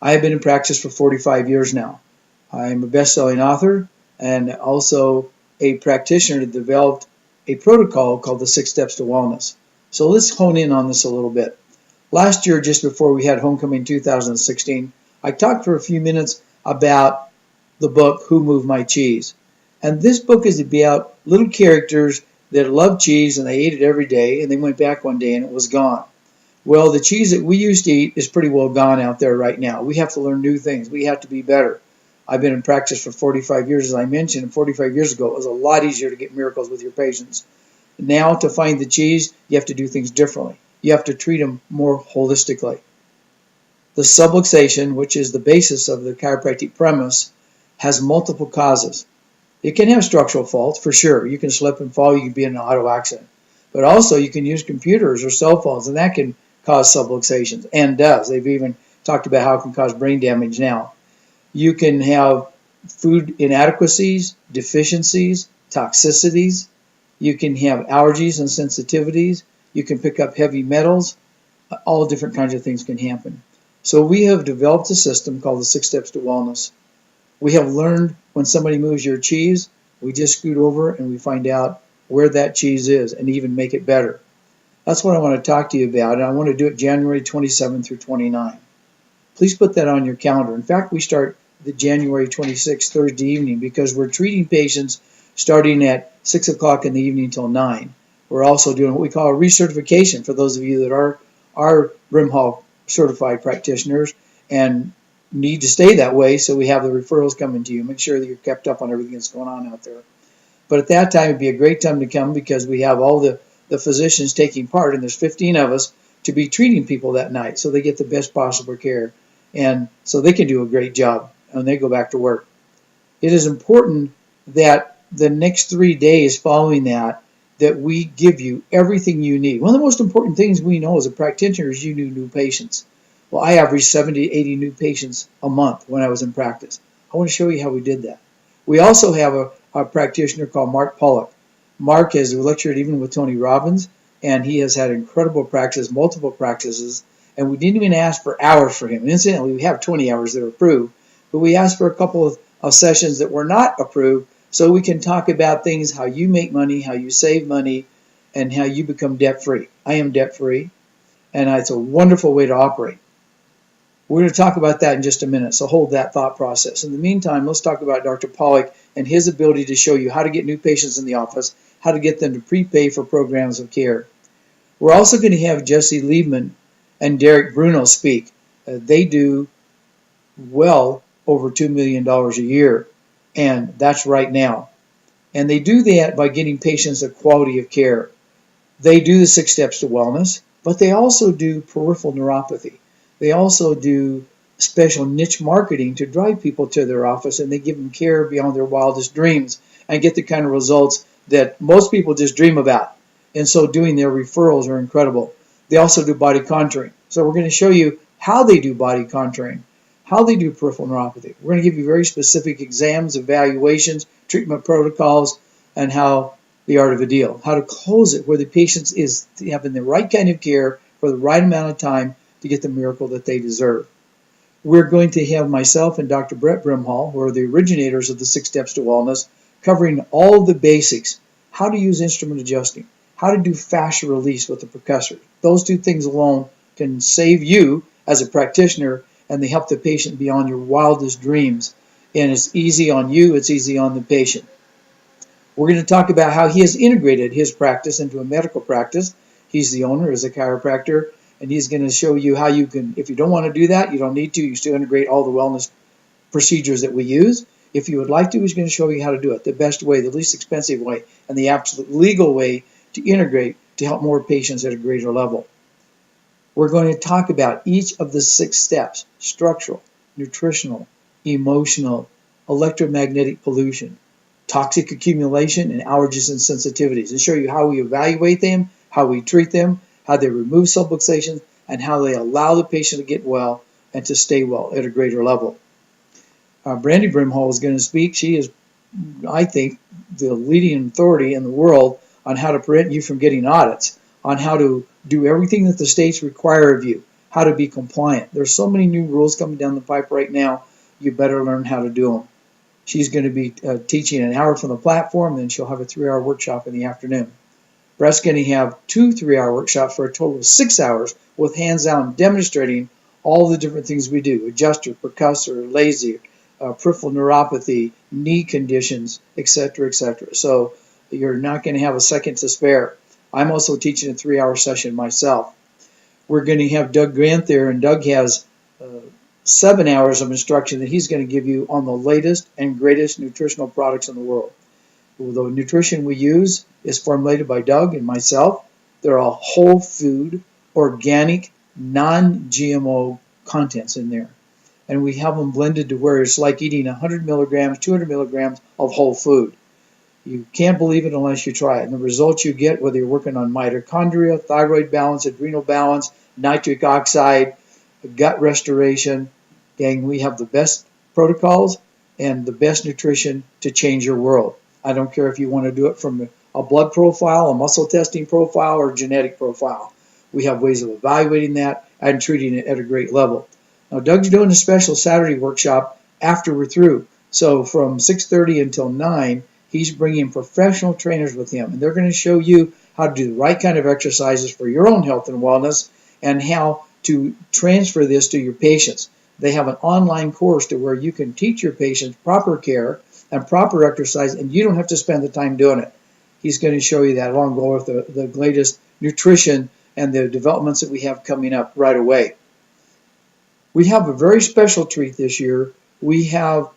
I have been in practice for 45 years now. I am a best-selling author and also a practitioner that developed a protocol called the 6 Steps to Wellness. So let's hone in on this a little bit. Last year, just before we had homecoming 2016, I talked for a few minutes about the book, Who Moved My Cheese? And this book is about little characters that love cheese and they ate it every day and they went back one day and it was gone. Well, the cheese that we used to eat is pretty well gone out there right now. We have to learn new things. We have to be better. I've been in practice for 45 years, as I mentioned, and 45 years ago it was a lot easier to get miracles with your patients. Now, to find the cheese, you have to do things differently. You have to treat them more holistically. The subluxation, which is the basis of the chiropractic premise, has multiple causes. It can have structural faults, for sure. You can slip and fall, you can be in an auto accident. But also you can use computers or cell phones, and that can cause subluxations, and does. They've even talked about how it can cause brain damage now. You can have food inadequacies, deficiencies, toxicities. You can have allergies and sensitivities. You can pick up heavy metals. All different kinds of things can happen. So we have developed a system called the 6 Steps to Wellness. We have learned when somebody moves your cheese, we just scoot over and we find out where that cheese is and even make it better. That's what I want to talk to you about, and I want to do it January 27 through 29. Please put that on your calendar. In fact, we start the January 26th Thursday evening because we're treating patients starting at 6 o'clock in the evening till 9. We're also doing what we call a recertification for those of you that are Brimhall certified practitioners and need to stay that way, so we have the referrals coming to you. Make sure that you're kept up on everything that's going on out there. But at that time, it'd be a great time to come because we have all the physicians taking part, and there's 15 of us to be treating people that night so they get the best possible care. And so they can do a great job when they go back to work. It is important that the next 3 days following that we give you everything you need. One of the most important things we know as a practitioner is you need new patients. Well, I averaged 70 to 80 new patients a month when I was in practice. I want to show you how we did that. We also have a practitioner called Mark Pollack. Mark has lectured even with Tony Robbins, and he has had incredible practice, multiple practices, and we didn't even ask for hours for him. And incidentally, we have 20 hours that are approved, but we asked for a couple of sessions that were not approved so we can talk about things, how you make money, how you save money, and how you become debt-free. I am debt-free, and it's a wonderful way to operate. We're going to talk about that in just a minute, so hold that thought process. In the meantime, let's talk about Dr. Pollack and his ability to show you how to get new patients in the office, how to get them to prepay for programs of care. We're also going to have Jesse Liebman and Derek Bruno speak. They do well over $2 million a year, and that's right now. And they do that by getting patients a quality of care. They do the 6 Steps to Wellness, but they also do peripheral neuropathy. They also do special niche marketing to drive people to their office, and they give them care beyond their wildest dreams and get the kind of results that most people just dream about. And so doing their referrals are incredible. They also do body contouring. So we're going to show you how they do body contouring, how they do peripheral neuropathy. We're going to give you very specific exams, evaluations, treatment protocols, and how the art of a deal, how to close it where the patient is having the right kind of care for the right amount of time to get the miracle that they deserve. We're going to have myself and Dr. Brett Brimhall, who are the originators of the 6 Steps to Wellness, covering all the basics, how to use instrument adjusting, how to do fascia release with the percussor. Those two things alone can save you as a practitioner, and they help the patient beyond your wildest dreams. And it's easy on you, it's easy on the patient. We're going to talk about how he has integrated his practice into a medical practice. He's the owner as a chiropractor, and he's going to show you how you can, if you don't want to do that, you don't need to, you still integrate all the wellness procedures that we use. If you would like to, he's going to show you how to do it the best way, the least expensive way, and the absolute legal way to integrate to help more patients at a greater level. We're going to talk about each of the 6 steps: structural, nutritional, emotional, electromagnetic pollution, toxic accumulation, and allergies and sensitivities, and show you how we evaluate them, how we treat them, how they remove subluxation, and how they allow the patient to get well and to stay well at a greater level. Brandy Brimhall is going to speak. She is, I think, the leading authority in the world on how to prevent you from getting audits, on how to do everything that the states require of you, how to be compliant. There's so many new rules coming down the pipe right now. You better learn how to do them. She's going to be teaching an hour from the platform, and she'll have a 3-hour workshop in the afternoon. Brett's going to have 2 3-hour workshops for a total of 6 hours with hands-on demonstrating all the different things we do: adjuster, percussor, lazy, peripheral neuropathy, knee conditions, etc., etc. So you're not going to have a second to spare. I'm also teaching a 3-hour session myself. We're going to have Doug Grant there, and Doug has 7 hours of instruction that he's going to give you on the latest and greatest nutritional products in the world. The nutrition we use is formulated by Doug and myself. They're all whole food, organic, non-GMO contents in there. And we have them blended to where it's like eating 100 milligrams, 200 milligrams of whole food. You can't believe it unless you try it. And the results you get, whether you're working on mitochondria, thyroid balance, adrenal balance, nitric oxide, gut restoration, gang, we have the best protocols and the best nutrition to change your world. I don't care if you want to do it from a blood profile, a muscle testing profile, or genetic profile. We have ways of evaluating that and treating it at a great level. Now, Doug's doing a special Saturday workshop after we're through. So from 6:30 until 9, he's bringing professional trainers with him, and they're going to show you how to do the right kind of exercises for your own health and wellness and how to transfer this to your patients. They have an online course to where you can teach your patients proper care and proper exercise, and you don't have to spend the time doing it. He's going to show you that along with the latest nutrition and the developments that we have coming up right away. We have a very special treat this year. We have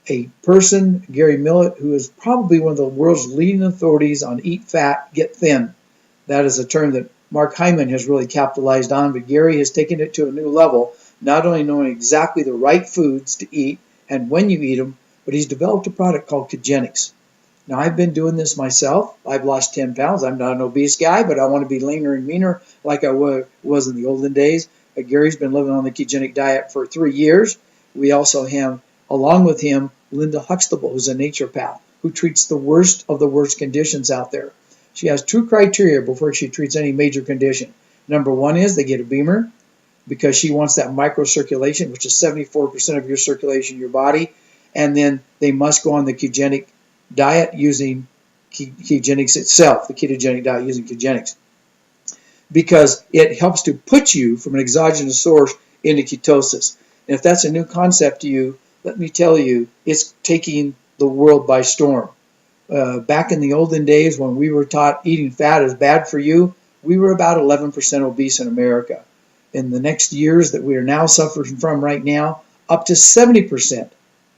a person, Gary Millett, who is probably one of the world's leading authorities on eat fat, get thin. That is a term that Mark Hyman has really capitalized on, but Gary has taken it to a new level, not only knowing exactly the right foods to eat and when you eat them, but he's developed a product called Ketogenics. Now, I've been doing this myself. I've lost 10 pounds. I'm not an obese guy, but I want to be leaner and meaner like I was in the olden days. Gary's been living on the ketogenic diet for 3 years. We also have, along with him, Linda Huxtable, who's a naturopath, who treats the worst of the worst conditions out there. She has 2 criteria before she treats any major condition. Number 1 is they get a Bemer because she wants that microcirculation, which is 74% of your circulation in your body. And then they must go on the ketogenic diet using ketogenics itself, the ketogenic diet using ketogenics, because it helps to put you from an exogenous source into ketosis. And if that's a new concept to you, let me tell you, it's taking the world by storm. Back in the olden days when we were taught eating fat is bad for you, we were about 11% obese in America. In the next years that we are now suffering from right now, up to 70%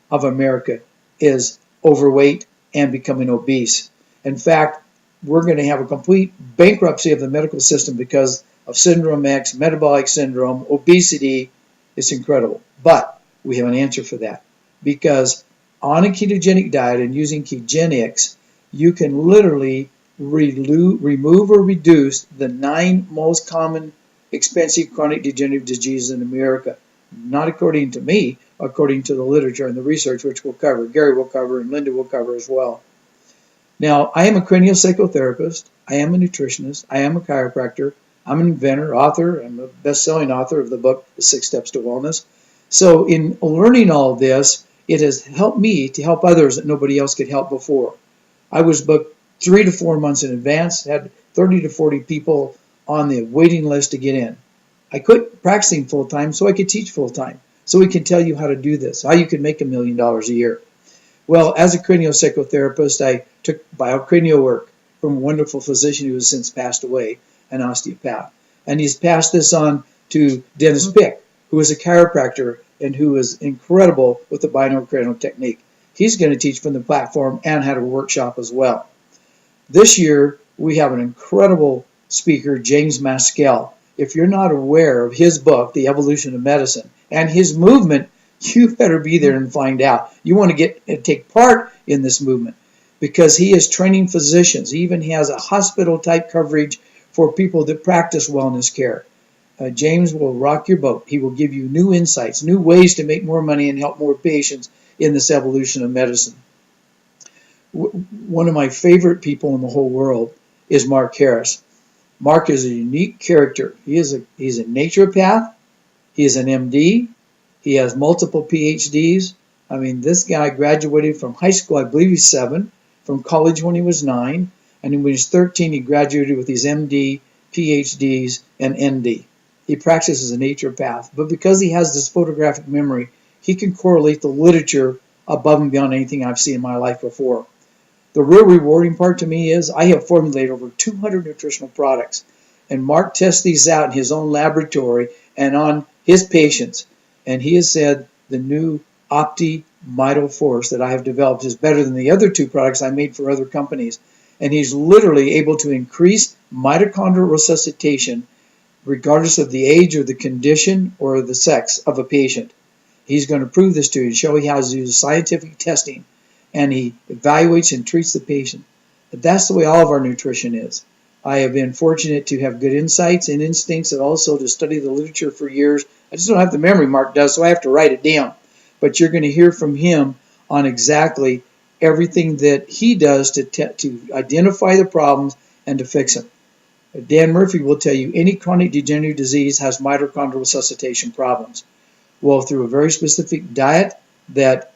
of America is overweight and becoming obese. In fact, we're going to have a complete bankruptcy of the medical system because of Syndrome X, metabolic syndrome, obesity. It's incredible. But we have an answer for that, because on a ketogenic diet and using ketogenics, you can literally remove or reduce the 9 most common expensive chronic degenerative diseases in America. Not according to me, according to the literature and the research, which we'll cover. Gary will cover and Linda will cover as well. Now, I am a craniosacral therapist. I am a nutritionist. I am a chiropractor. I'm an inventor, author. I'm a best-selling author of the book, The 6 Steps to Wellness. So in learning all of this, it has helped me to help others that nobody else could help before. I was booked 3 to 4 months in advance, had 30 to 40 people on the waiting list to get in. I quit practicing full-time so I could teach full-time, so we can tell you how to do this, how you can make $1 million a year. Well, as a craniosacral therapist, I took biocranial work from a wonderful physician who has since passed away, an osteopath. And he's passed this on to Dennis Pick, who is a chiropractor and who is incredible with the binaural cranial technique. He's going to teach from the platform and have a workshop as well. This year, we have an incredible speaker, James Maskell. If you're not aware of his book, The Evolution of Medicine, and his movement, you better be there and find out. You want to take part in this movement because he is training physicians. He even has a hospital-type coverage for people that practice wellness care. James will rock your boat. He will give you new insights, new ways to make more money and help more patients in this evolution of medicine. One of my favorite people in the whole world is Mark Harris. Mark is a unique character. He's a naturopath. He is an MD. He has multiple PhDs. I mean, this guy graduated from high school, I believe he's 7, from college when he was 9, and when he was 13, he graduated with his MD, PhDs, and ND. He practices as a naturopath, but because he has this photographic memory, he can correlate the literature above and beyond anything I've seen in my life before. The real rewarding part to me is I have formulated over 200 nutritional products, and Mark tests these out in his own laboratory and on his patients, and he has said the new Opti Vital Force that I have developed is better than the other 2 products I made for other companies, and he's literally able to increase mitochondrial resuscitation regardless of the age or the condition or the sex of a patient. He's going to prove this to you and show you how to use scientific testing, and he evaluates and treats the patient. But that's the way all of our nutrition is. I have been fortunate to have good insights and instincts and also to study the literature for years. I just don't have the memory Mark does, so I have to write it down. But you're going to hear from him on exactly everything that he does to identify the problems and to fix them. Dan Murphy will tell you any chronic degenerative disease has mitochondrial resuscitation problems. Well, through a very specific diet that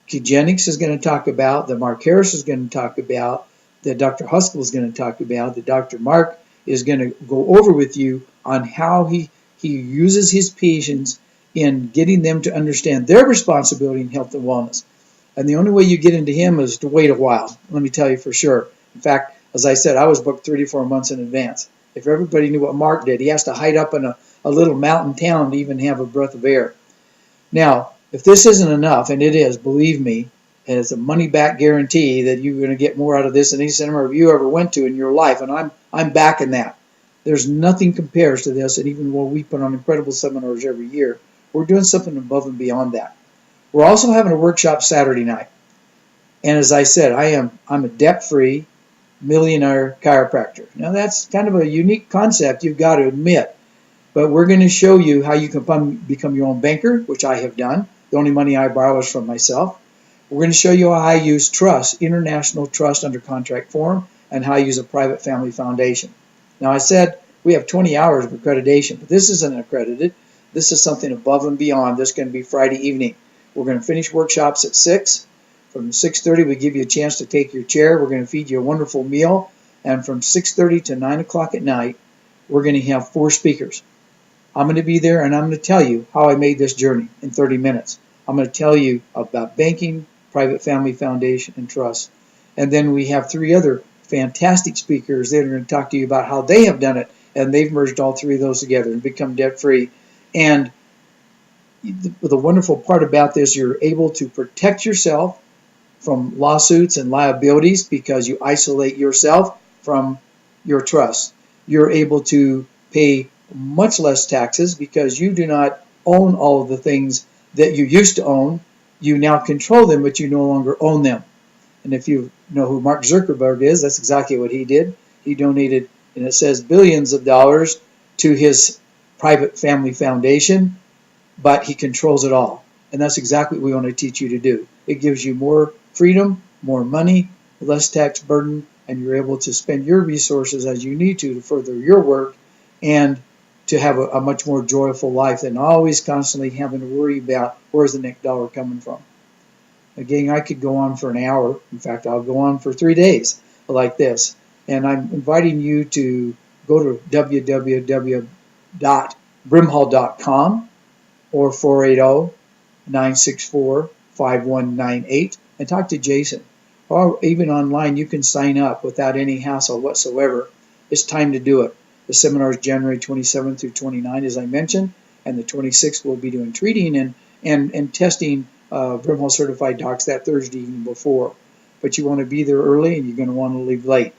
Kegenics is going to talk about, that Mark Harris is going to talk about, that Dr. Huskell is going to talk about, that Dr. Mark is going to go over with you on how he uses his patients in getting them to understand their responsibility in health and wellness. And the only way you get into him is to wait a while, let me tell you for sure. In fact, as I said, I was booked 34 months in advance. If everybody knew what Mark did, he has to hide up in a little mountain town to even have a breath of air. Now, if this isn't enough, and it is, believe me, and it's a money-back guarantee that you're going to get more out of this than any seminar you ever went to in your life, and I'm backing that. There's nothing compares to this, and even when we put on incredible seminars every year, we're doing something above and beyond that. We're also having a workshop Saturday night, and as I said, I'm a debt-free millionaire chiropractor. Now that's kind of a unique concept, you've got to admit, but we're going to show you how you can become your own banker, which I have done. The only money I borrow is from myself. We're going to show you how I use trust, international trust under contract form, and how I use a private family foundation. Now I said we have 20 hours of accreditation, but this isn't accredited. This is something above and beyond. This is going to be Friday evening. We're going to finish workshops at 6. From 6:30, we give you a chance to take your chair. We're going to feed you a wonderful meal. And from 6:30 to 9 o'clock at night, we're going to have 4 speakers. I'm going to be there, and I'm going to tell you how I made this journey in 30 minutes. I'm going to tell you about banking, private family foundation, and trust. And then we have 3 other fantastic speakers that are going to talk to you about how they have done it, and they've merged all 3 of those together and become debt-free. And the wonderful part about this, you're able to protect yourself from lawsuits and liabilities because you isolate yourself from your trust. You're able to pay much less taxes because you do not own all of the things that you used to own. You now control them, but you no longer own them. And if you know who Mark Zuckerberg is, that's exactly what he did. He donated, and it says billions of dollars to his private family foundation, but he controls it all. And that's exactly what we want to teach you to do. It gives you more freedom, more money, less tax burden, and you're able to spend your resources as you need to further your work and to have a much more joyful life than always constantly having to worry about where's the next dollar coming from. Again, I could go on for an hour. In fact, I'll go on for 3 days like this. And I'm inviting you to go to www.brimhall.com or 480-964-5198 and talk to Jason. Or even online, you can sign up without any hassle whatsoever. It's time to do it. The seminar is January 27th through 29th, as I mentioned, and the 26th we'll be doing treating and testing Brimhall certified docs that Thursday evening before. But you want to be there early and you're going to want to leave late.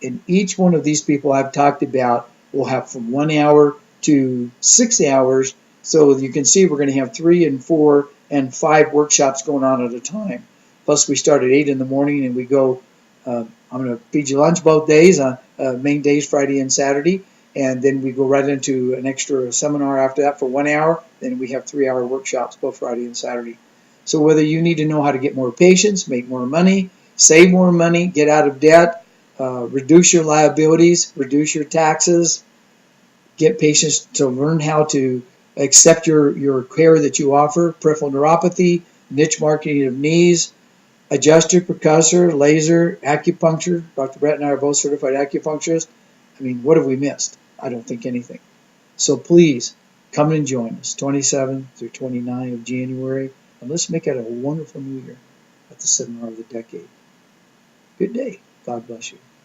And each one of these people I've talked about will have from 1 hour to 6 hours. So you can see we're going to have 3 and 4 and 5 workshops going on at a time. Plus we start at 8 in the morning and we go, I'm going to feed you lunch both days, main days Friday and Saturday. And then we go right into an extra seminar after that for 1 hour. Then we have 3-hour workshops both Friday and Saturday. So whether you need to know how to get more patients, make more money, save more money, get out of debt, reduce your liabilities, reduce your taxes, get patients to learn how to accept your care that you offer, peripheral neuropathy, niche marketing of knees, adjuster, percussor, laser, acupuncture. Dr. Brett and I are both certified acupuncturists. I mean, what have we missed? I don't think anything. So please, come and join us, 27th through 29th of January, and let's make it a wonderful new year at the seminar of the decade. Good day. God bless you.